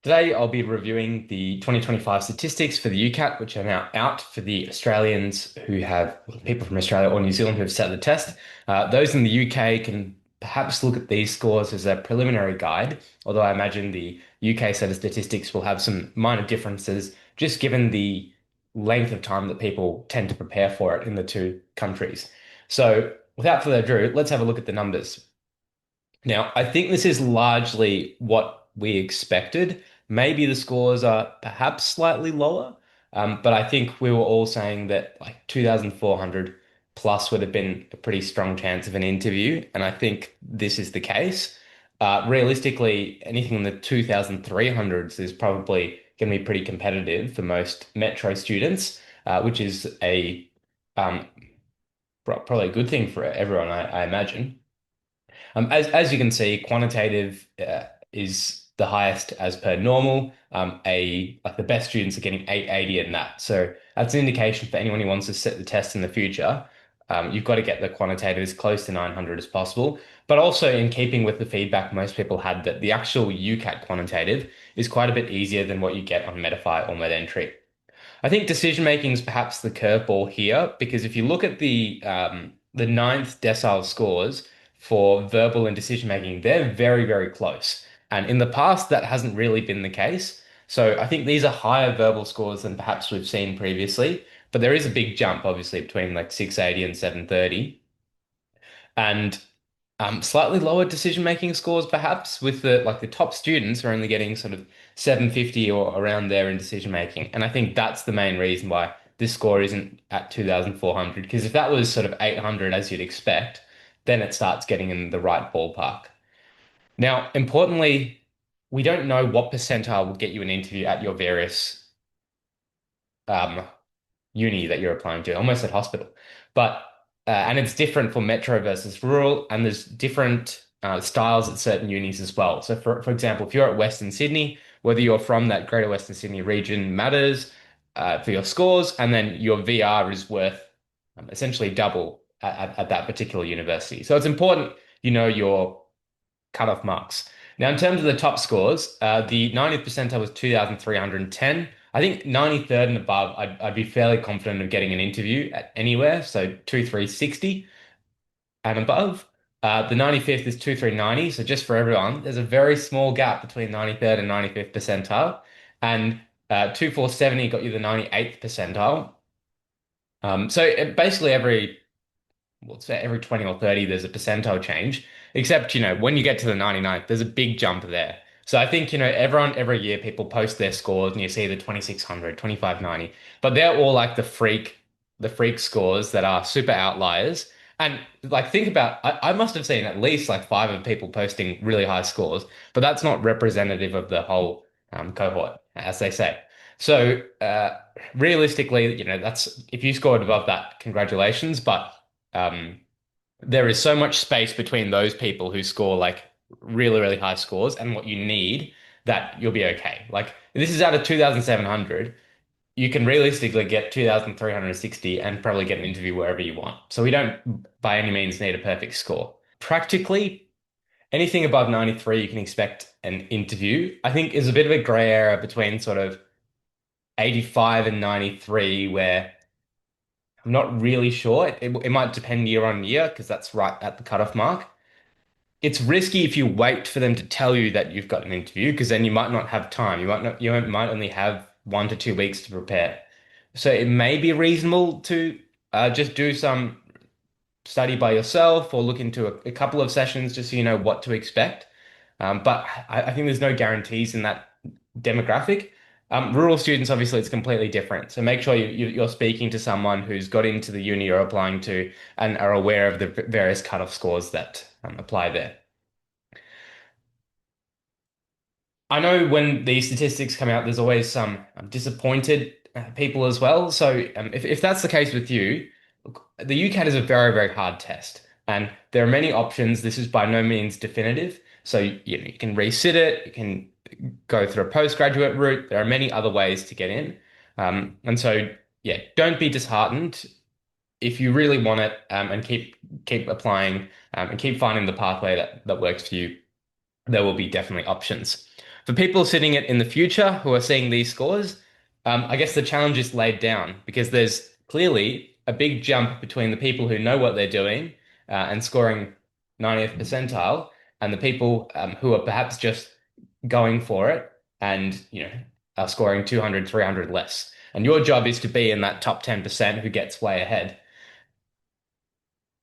Today, I'll be reviewing the 2025 statistics for the UCAT, which are now out for the Australians who have people from Australia or New Zealand who have set the test. Those in the UK can perhaps look at these scores as a preliminary guide, although I imagine the UK set of statistics will have some minor differences just given the length of time that people tend to prepare for it in the two countries. So, without further ado, let's have a look at the numbers. Now, I think this is largely what we expected. Maybe the scores are perhaps slightly lower, but I think we were all saying that like 2,400 plus would have been a pretty strong chance of an interview, and I think this is the case. Realistically, anything in the 2,300s is probably going to be pretty competitive for most metro students, which is a um, probably a good thing for everyone, I imagine. As you can see, quantitative is the highest as per normal. Like the best students are getting 880 in that. So that's an indication for anyone who wants to set the test in the future. You've got to get the quantitative as close to 900 as possible. But also in keeping with the feedback most people had that the actual UCAT quantitative is quite a bit easier than what you get on Medify or MedEntry. I think decision making is perhaps the curveball here because if you look at the ninth decile scores for verbal and decision making, they're very, very close. And in the past, that hasn't really been the case. So I think these are higher verbal scores than perhaps we've seen previously. But there is a big jump, obviously, between like 680 and 730. And slightly lower decision-making scores, perhaps, with the top students are only getting sort of 750 or around there in decision-making. And I think that's the main reason why this score isn't at 2,400. Because if that was sort of 800 as you'd expect, then it starts getting in the right ballpark. Now, importantly, we don't know what percentile will get you an interview at your various um, uni that you're applying to, almost at hospital. But and it's different for metro versus rural, and there's different styles at certain unis as well. So for example, if you're at Western Sydney, whether you're from that Greater Western Sydney region matters for your scores, and then your VR is worth essentially double at that particular university. So it's important you know your cutoff marks. Now, in terms of the top scores, the 90th percentile was 2,310. I think 93rd and above, I'd be fairly confident of getting an interview at anywhere. So 2,360 and above. The 95th is 2,390. So just for everyone, there's a very small gap between 93rd and 95th percentile. And 2,470 got you the 98th percentile. Basically let's say every 20 or 30, there's a percentile change. Except, when you get to the 99th, there's a big jump there. So I think, everyone, every year people post their scores and you see the 2,600, 2,590, but they're all like the freak scores that are super outliers. And like, think about, I must have seen at least like five of people posting really high scores, but that's not representative of the whole cohort, as they say. So, realistically, that's if you scored above that, congratulations. But um, there is so much space between those people who score like really, really high scores and what you need that you'll be okay. Like this is out of 2,700. You can realistically get 2,360 and probably get an interview wherever you want. So we don't by any means need a perfect score. Practically anything above 93, you can expect an interview. I think is a bit of a gray area between sort of 85 and 93 where I'm not really sure. It might depend year on year because that's right at the cutoff mark. It's risky if you wait for them to tell you that you've got an interview because then you might not have time. You might only have 1 to 2 weeks to prepare. So it may be reasonable to just do some study by yourself or look into a couple of sessions just so you know what to expect. But I think there's no guarantees in that demographic. Rural students, obviously, it's completely different. So make sure you're speaking to someone who's got into the uni you're applying to and are aware of the various cutoff scores that apply there. I know when these statistics come out, there's always some disappointed people as well. So if that's the case with you, look, the UCAT is a very, very hard test, and there are many options. This is by no means definitive. So you can resit it, you can go through a postgraduate route. There are many other ways to get in. And so, yeah, don't be disheartened. If you really want it, and keep applying, and keep finding the pathway that works for you, there will be definitely options. For people sitting it in the future who are seeing these scores, I guess the challenge is laid down because there's clearly a big jump between the people who know what they're doing and scoring 90th percentile and the people who are perhaps just going for it and are scoring 200, 300 less. And your job is to be in that top 10% who gets way ahead.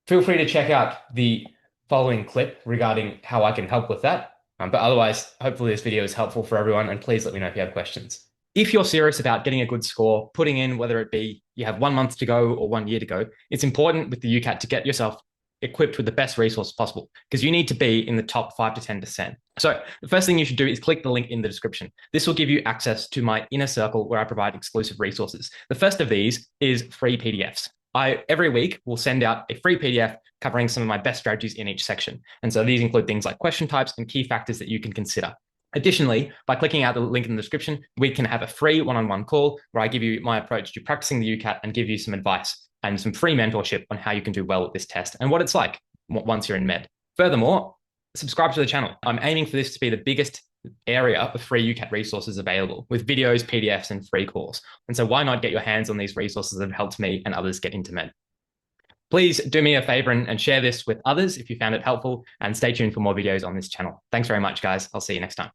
Feel free to check out the following clip regarding how I can help with that. But otherwise, hopefully this video is helpful for everyone, and please let me know if you have questions. If you're serious about getting a good score, putting in whether it be you have 1 month to go or 1 year to go, it's important with the UCAT to get yourself equipped with the best resource possible because you need to be in the top 5 to 10%. So the first thing you should do is click the link in the description. This will give you access to my inner circle where I provide exclusive resources. The first of these is free PDFs. I every week will send out a free PDF covering some of my best strategies in each section. And so these include things like question types and key factors that you can consider. Additionally, by clicking out the link in the description, we can have a free one-on-one call where I give you my approach to practicing the UCAT and give you some advice and some free mentorship on how you can do well with this test and what it's like once you're in med. Furthermore, subscribe to the channel. I'm aiming for this to be the biggest area of free UCAT resources available with videos, PDFs, and free calls. And so why not get your hands on these resources that have helped me and others get into med? Please do me a favor and share this with others if you found it helpful, and stay tuned for more videos on this channel. Thanks very much, guys. I'll see you next time.